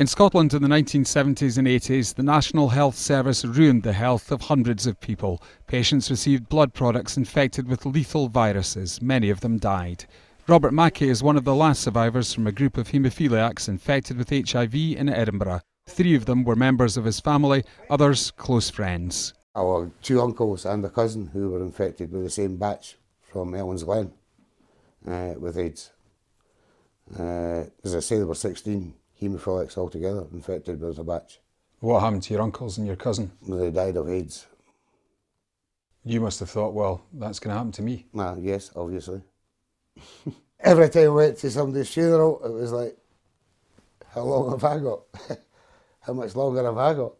In Scotland in the 1970s and 80s, the National Health Service ruined the health of hundreds of people. Patients received blood products infected with lethal viruses. Many of them died. Robert Mackie is one of the last survivors from a group of haemophiliacs infected with HIV in Edinburgh. 3 of them were members of his family, others close friends. Our 2 uncles and a cousin who were infected with the same batch from Ellen's Glen with AIDS. As I say, there were 16 haemophiliacs altogether infected with a batch. What happened to your uncles and your cousin? They died of AIDS. You must have thought, well, that's going to happen to me. Yes, obviously. Every time I went to somebody's funeral, it was like, how long have I got? How much longer have I got?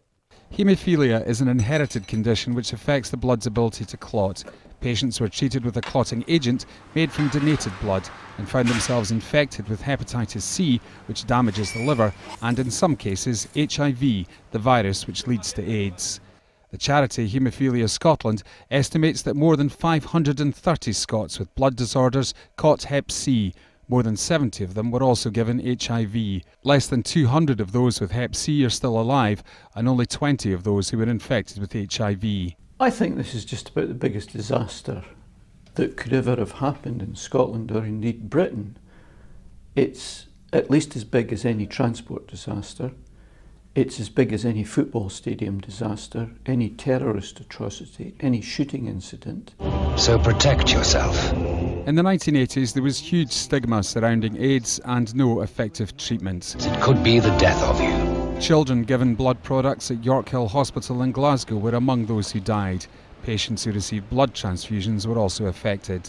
Haemophilia is an inherited condition which affects the blood's ability to clot. Patients were treated with a clotting agent made from donated blood and found themselves infected with hepatitis C, which damages the liver, and in some cases HIV, the virus which leads to AIDS. The charity Haemophilia Scotland estimates that more than 530 Scots with blood disorders caught Hep C. More than 70 of them were also given HIV. Less than 200 of those with Hep C are still alive, and only 20 of those who were infected with HIV. I think this is just about the biggest disaster that could ever have happened in Scotland or indeed Britain. It's at least as big as any transport disaster. It's as big as any football stadium disaster, any terrorist atrocity, any shooting incident. So protect yourself. In the 1980s, there was huge stigma surrounding AIDS and no effective treatment. It could be the death of you. Children given blood products at York Hill Hospital in Glasgow were among those who died. Patients who received blood transfusions were also affected.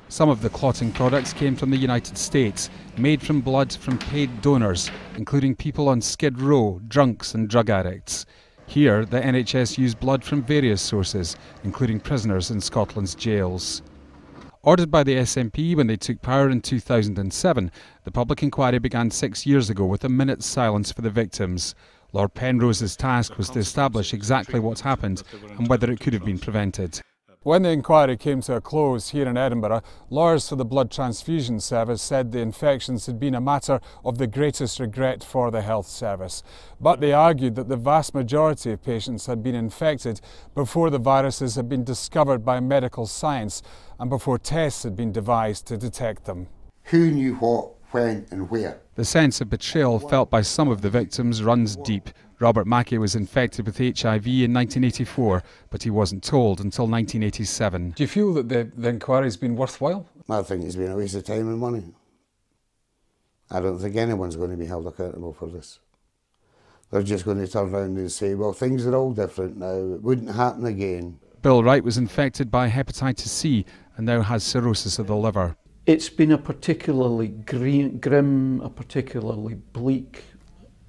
Some of the clotting products came from the United States, made from blood from paid donors, including people on Skid Row, drunks and drug addicts. Here, the NHS used blood from various sources, including prisoners in Scotland's jails. Ordered by the SNP when they took power in 2007, the public inquiry began 6 years ago with a minute's silence for the victims. Lord Penrose's task was to establish exactly what happened and whether it could have been prevented. When the inquiry came to a close here in Edinburgh, lawyers for the Blood Transfusion Service said the infections had been a matter of the greatest regret for the health service. But they argued that the vast majority of patients had been infected before the viruses had been discovered by medical science and before tests had been devised to detect them. Who knew what, when and where? The sense of betrayal felt by some of the victims runs deep. Robert Mackie was infected with HIV in 1984, but he wasn't told until 1987. Do you feel that the inquiry's been worthwhile? I think it's been a waste of time and money. I don't think anyone's going to be held accountable for this. They're just going to turn around and say, well, things are all different now, it wouldn't happen again. Bill Wright was infected by hepatitis C and now has cirrhosis of the liver. It's been a particularly grim, a particularly bleak,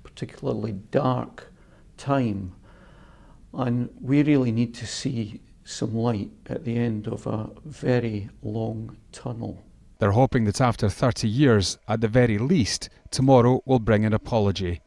particularly dark time, and we really need to see some light at the end of a very long tunnel. They're hoping that after 30 years, at the very least, tomorrow will bring an apology.